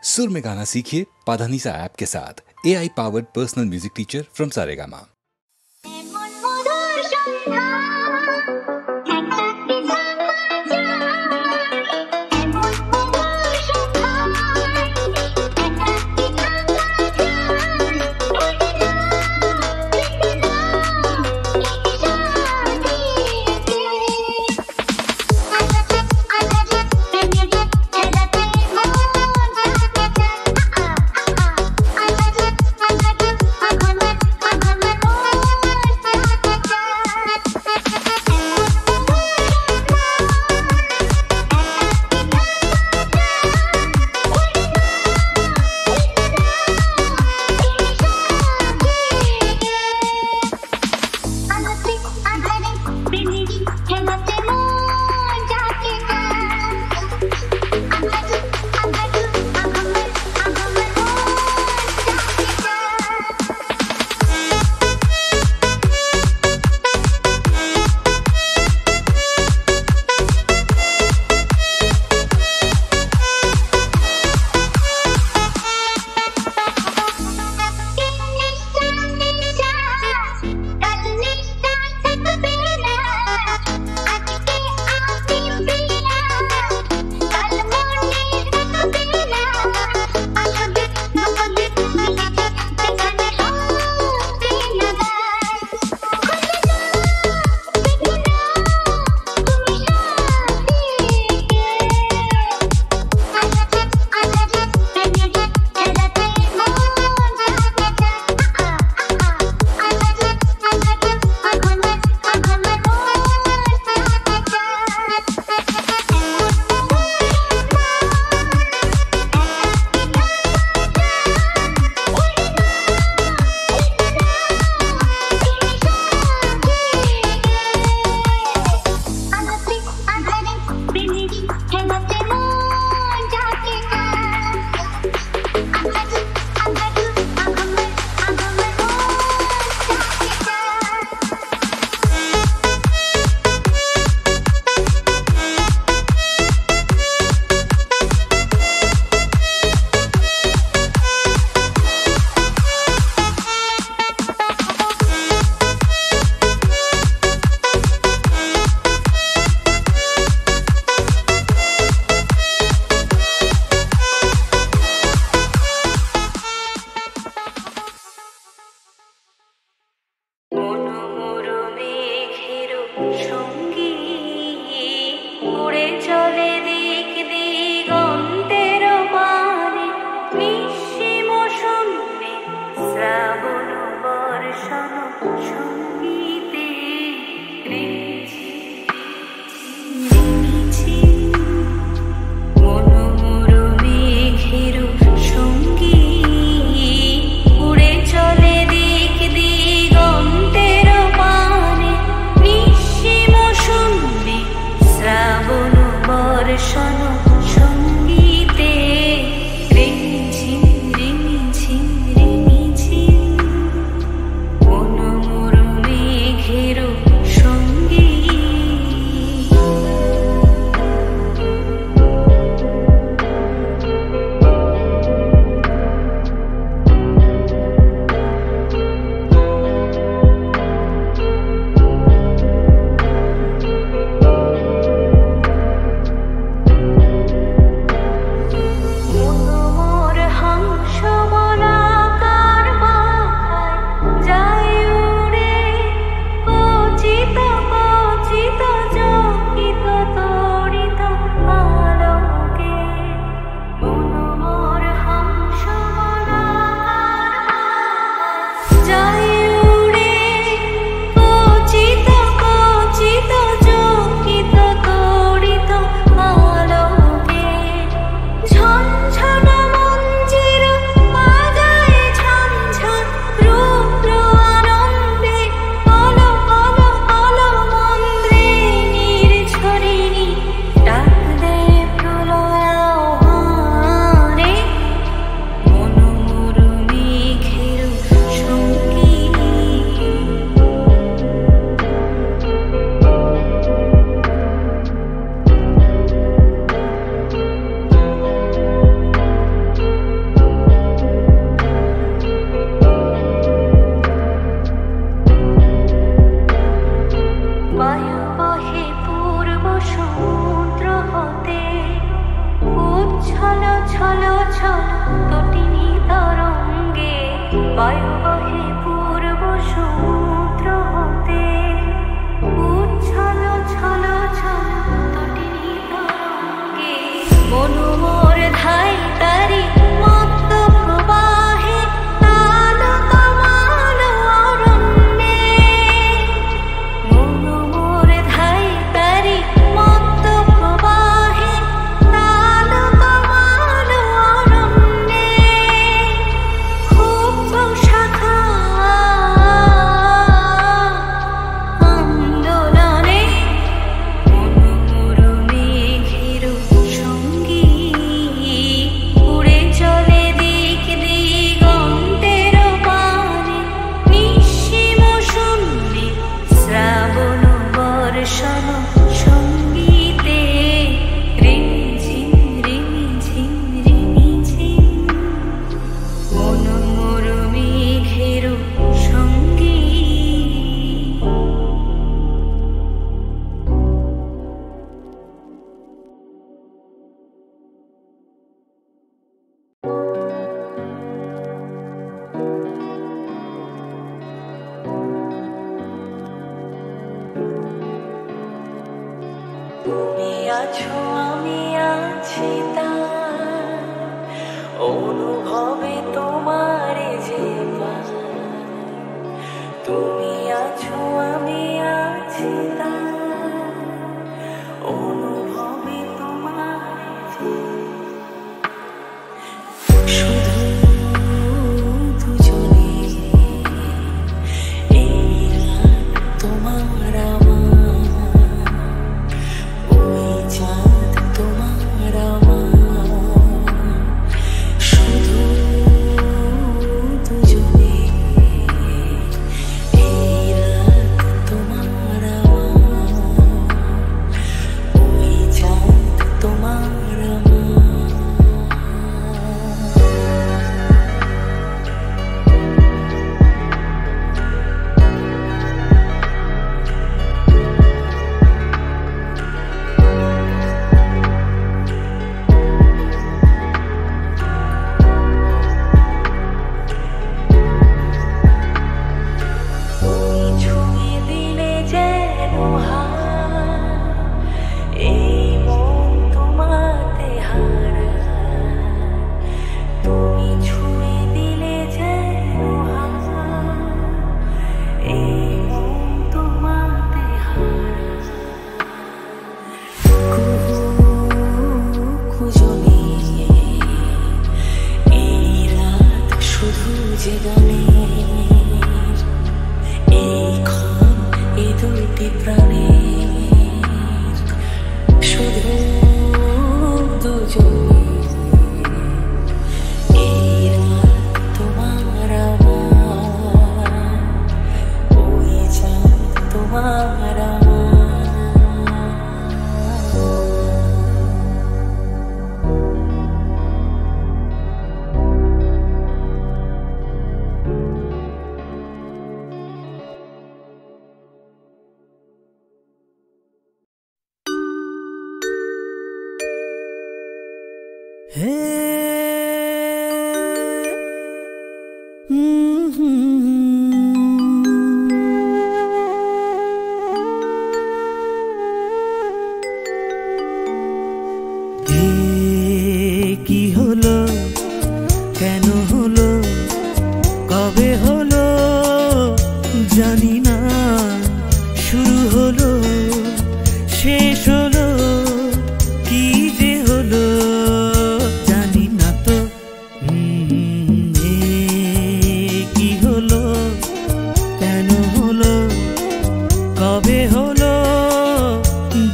सुर में गाना सीखिए पाधानीसा ऐप के साथ। AI powered personal music teacher from Saregama.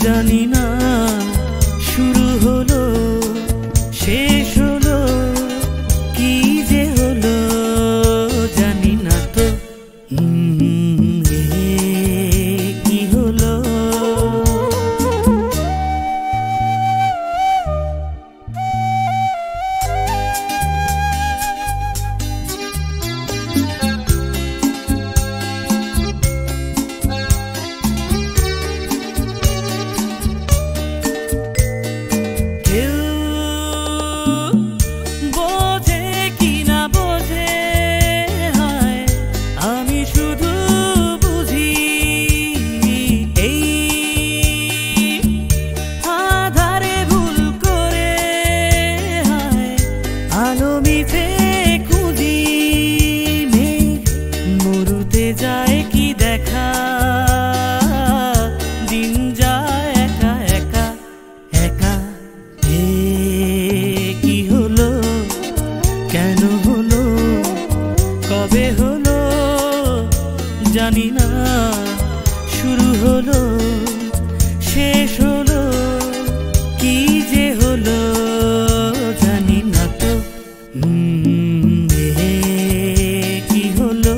জানি না শুরু হলো শেষ হলো আলো মিঠে খুঁজি মেঘ মরুতে যায় কি দেখা দিন যায় একা একা একা হে কি হলো কেন হলো কবে হলো জানি না শুরু হলো শেষ হলো কি যে হলো জানি না তো কি হলো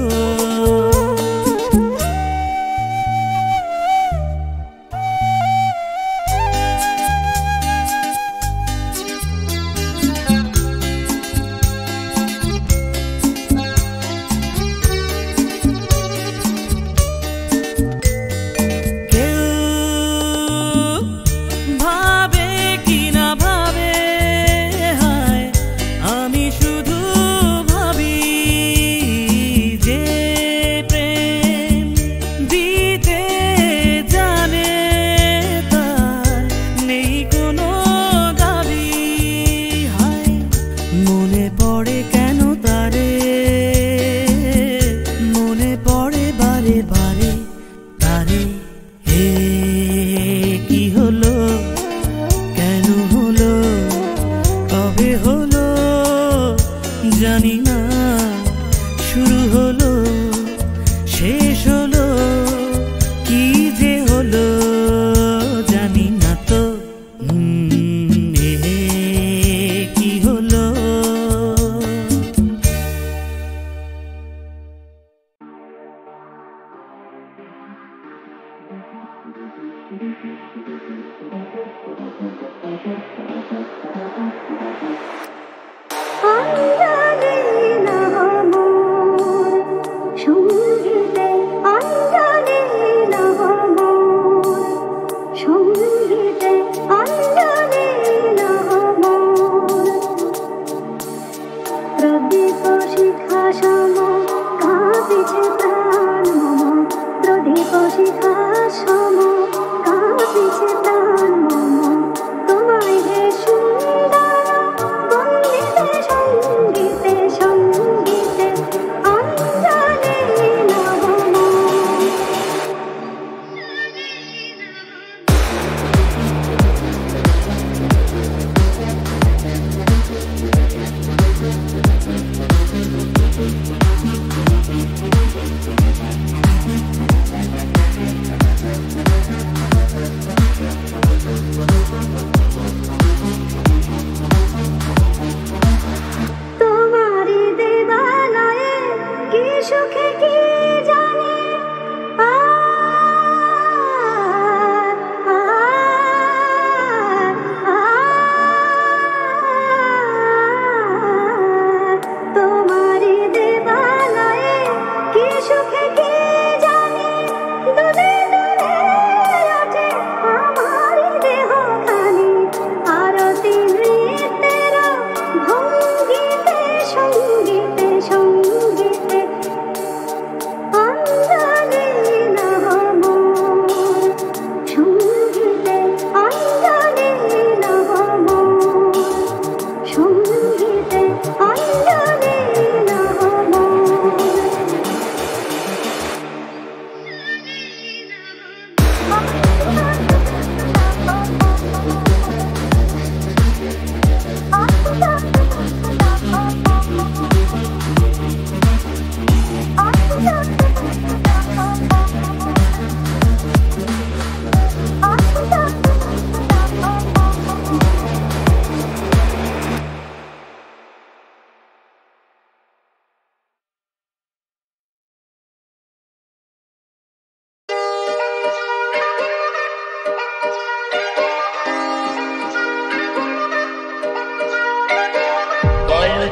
জানি না শুরু হলো শেষ হলো কি যে হলো জানি না তো কি হলো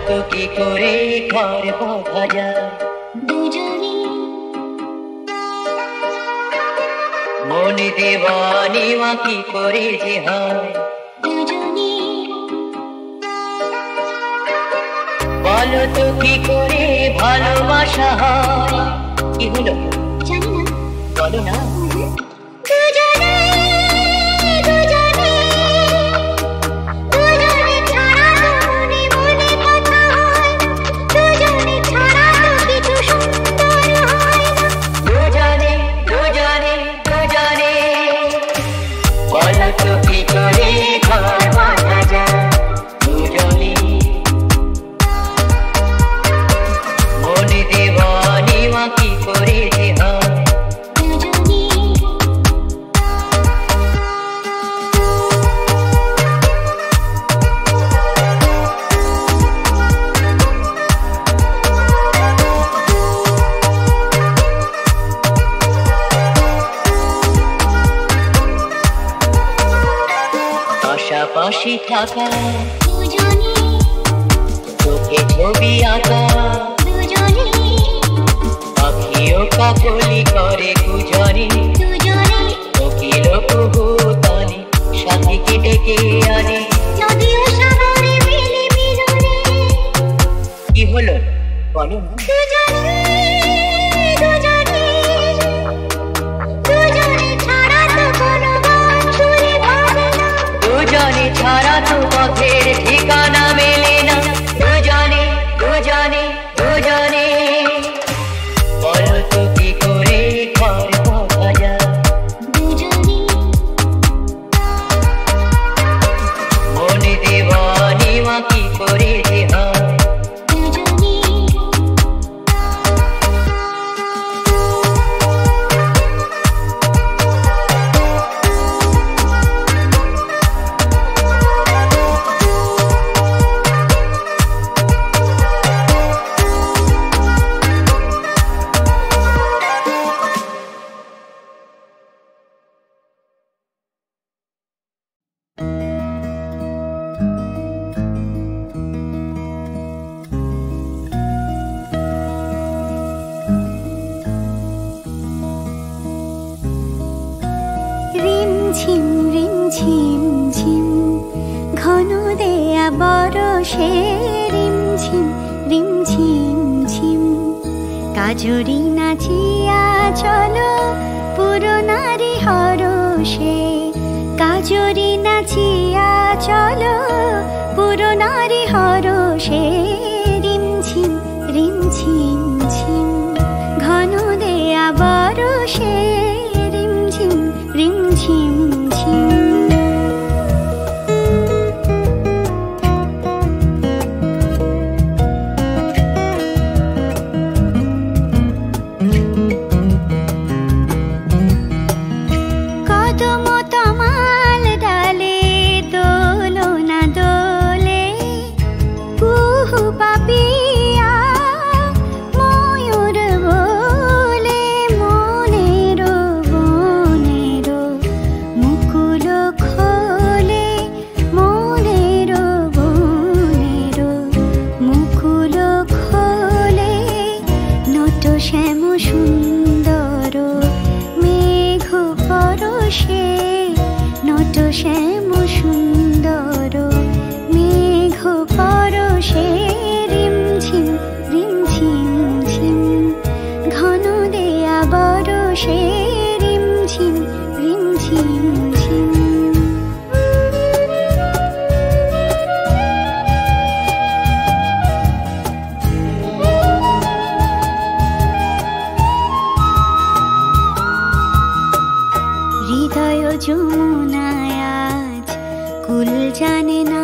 তো কি করে ঘর বাঁধা যায় দুজনে মনে দেওয়ানি মা কি করে যে হয় দুজনে বলো তো কি করে ভালোবাসা হয় কি হলো জানি না বলো না দুজনে ছাড়া মনে মনে কথা থাকা দুজনে, চোখে ছবি আঁকা দুজনে, পাখিও কাকলি করে দুজনে দুজনে, কোকিল কুহুতানি সাথীকে ডেকে আনে, নদীও সাগরে মিলে মিলনে। কি হলো বলো না? দুজনে দুজনে দুজনে ছাড়া তো কোনো গান শুনে ভাবে না, দুজনে ছাড়া তো পথের ঠিকানা মেলে না, দুজনে দুজনে দুজনে। বলো তো কি করে ঘর পাওয়া যায় দুজনে, মনে দেওয়ানিমা কি করে যে হয় দুজনে। রিমঝিম রিমঝিম ঝিম ঘন দেয়া বরষে, রিমঝিম রিমঝিম ঝিম কাজরি নাচিয়া চলো পুরনারি হরষে, কাজরি নাচিয়া চলো পুরনারি হরষে, রিমঝিম রিমঝিম ঝিম ঘন দেয়া বরষে, রিমঝিম রিমঝিম ঝিম। কদম তমাল ডালে দোলনা দোলে, কুহু পাপিয়া ময়ূর বলে, মনের বনের মুকুল খোলে, মনের বনের মুকুল খোলে, নট শ্যাম সুন্দর মেঘ পরশে, নট শ্যাম সুন্দর মেঘ পরশে, রিমঝিম রিমঝিম ঝিম ঘন দেয়া বরষে, রিমঝিম রিমঝিম ঝিম। হৃদয় যমুনায় আজ কুল জানে না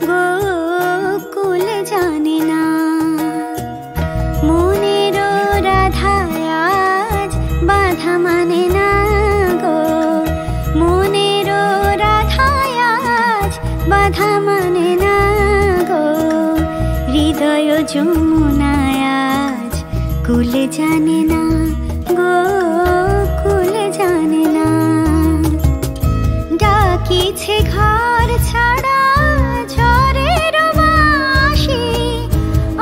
গো, কুল জানে না, মনের রাধায় আজ বাধা মানে না গো, মনের রাধায় আজ বাধা মানে না গো, হৃদয় যমুনায় আজ কুল জানে না গো, কুল জানে না। ডাকিছে ঘর ছাড়া ঝড়ের বাঁশি,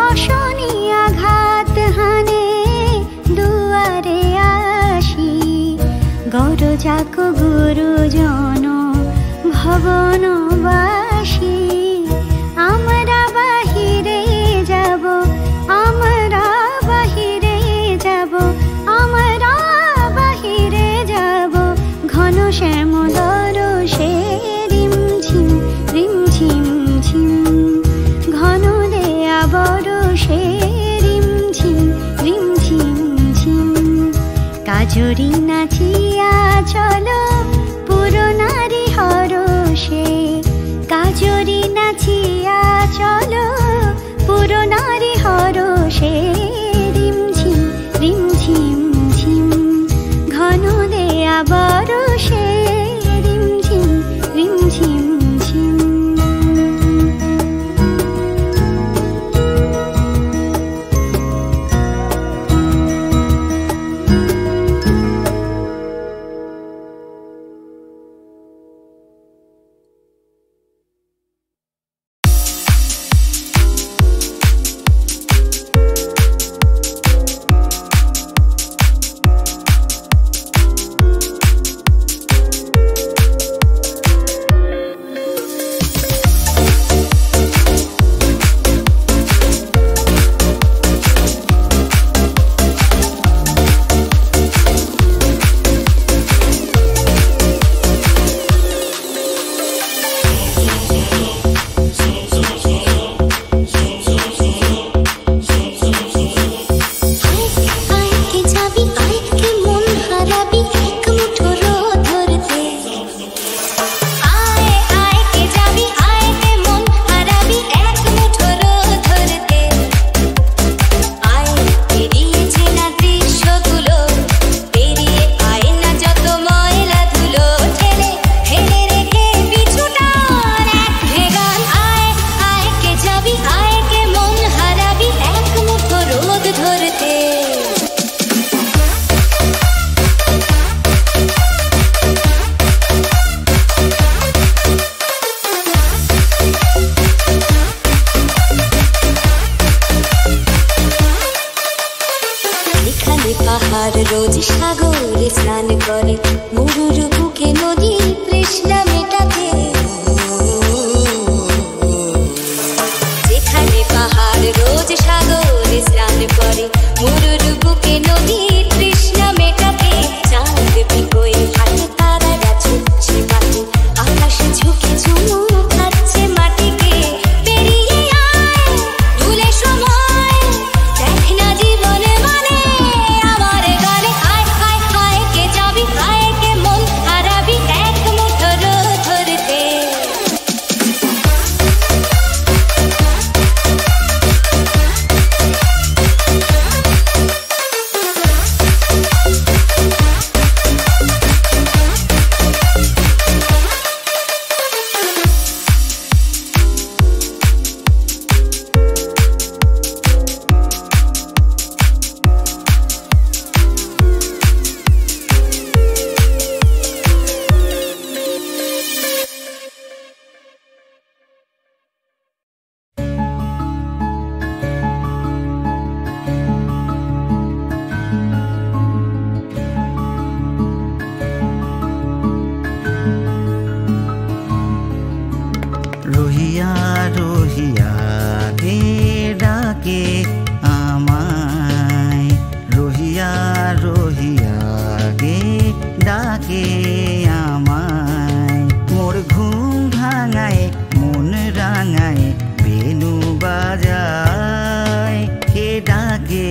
অশনি আঘাত হানে দুয়ারে আসি, গরজাক গুরুজন ভবনবাসী, আমরা বাহিরে যাব, আমরা বাহিরে যাব, আমরা বাহিরে যাব, ঘন শ্যাম দরশে, রিমঝিম রিমঝিম ঝিম ঘন দেয়া বরষে, রিমঝিম রিমঝিম ঝিম কাজরি নাচিয়া চলো পুরনারি হরষে, কাজরি নাচিয়া চলো পুরনারি হরষে, রিমঝিম রিমঝিম ঝিম ঘন দেয়া বরষে, রিমঝিম রিমঝিম ঝিম। পাহাড় রোজ সাগরে স্নান করে, মরুর বুকে নদীর তৃষ্ণা মেটাতে। যেখানে পাহাড় রোজ সাগরে স্নান করে, মরুর বুকে নদীর তৃষ্ণা মেটাতে। চাঁদ বিকোয়ে হাতে তারারা ছুটছে মাঠে, আকাশে ঝুঁকে ঝুমু খাচ্ছে মাটিকে। পেরিয়ে আয় ভুলে সময়, দেখ না জীবনে মানে আমার গানে। হায় হায় হায় কে যাবি, হায় কে মন হারাবি এক মুঠো ধরতে। রহিয়া রহিয়া কে ডাকে আমায়, রহিয়া রহিয়া কে ডাকে আমায়। মোর ঘুম ভাঙায় মন রাঙায় বেনু বাজায়, কে ডাকে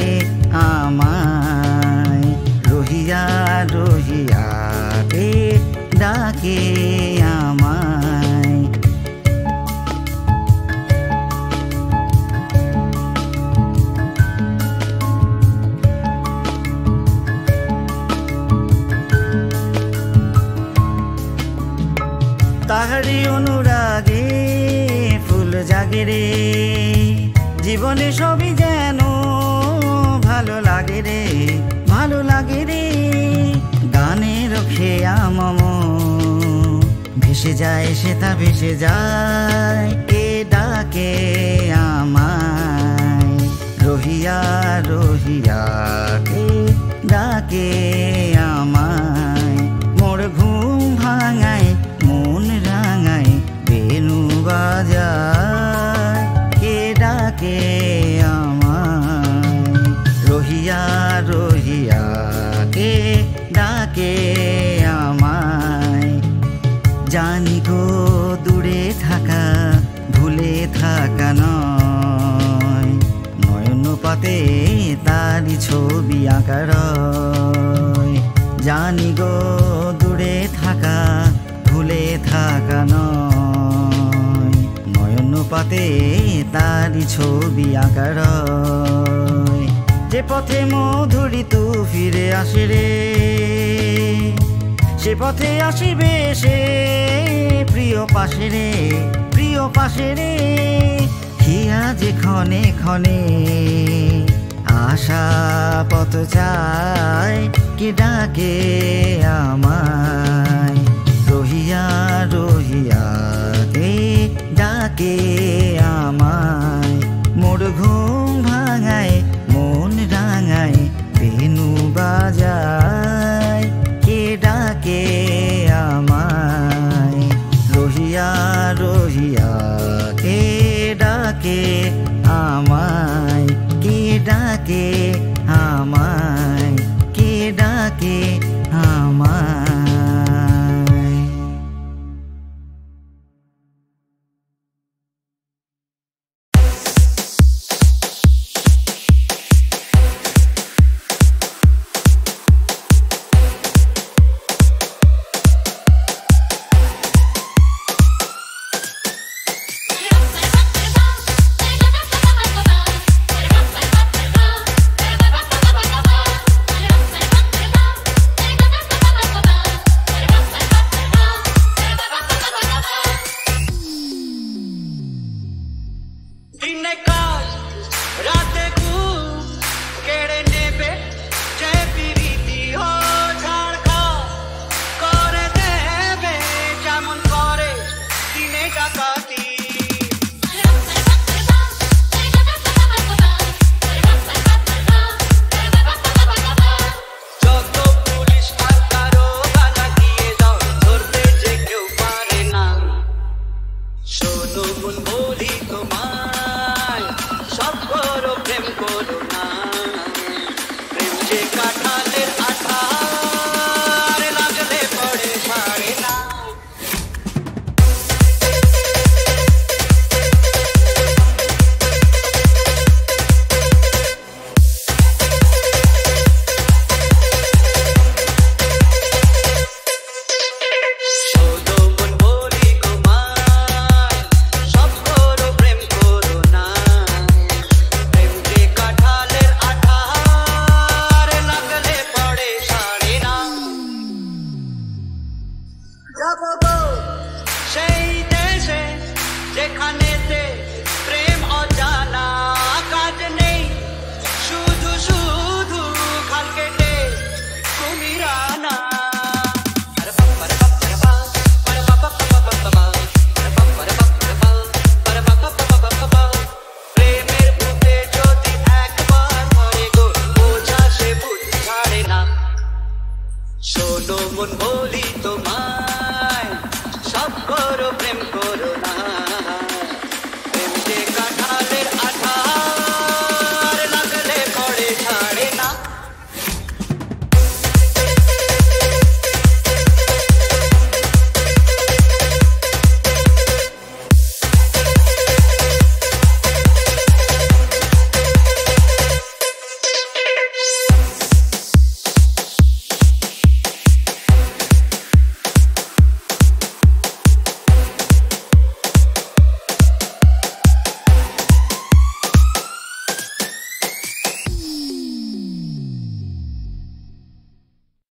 আমায়। রহিয়া রহিয়া কে ডাকে আমায়। তাহারি অনুরাগে ফুল জাগে রে, জীবনে সবই যেন ভালো লাগে রে, ভালো লাগে রে। গানের খেয়া মম ভেসে যায়, সেটা ভেসে যায়, কে ডাকে আমায়। রহিয়া রহিয়া কে ডাকে আমায়। মোর ঘুম ভাঙায় মন রাঙায় বেনু বাজায়, কে ডাকে আমায়। রহিয়া রহিয়া কে ডাকে আমায়। জানি গো দূরে থাকা ভুলে থাকা নয়, নয়ন পাতে তারি ছবি আঁকা রয়। জানি গো দূরে থাকা ভুলে থাকা নয়, নয়ন পাতে তারি ছবি আঁকা রয়। যে পথে মধুরী তু ফিরে আসে রে, সে পথে আসিবে সে প্রিয় পাশে রে, প্রিয় পাশে রে। হিয়া যে ক্ষণে ক্ষণে আশা পথ চায়, কে ডাকে আমায়। রহিয়া রহিয়া কে ডাকে আমায়। মোর ঘুম ভাঙায় মন রাঙায় বেনু বাজায়, কে ডাকে আমায়। রহিয়া রহিয়া কে ডাকে আমায়, কে ডাকে আমায়, কে ডাকে আমায়। Ba মন বলি তোমার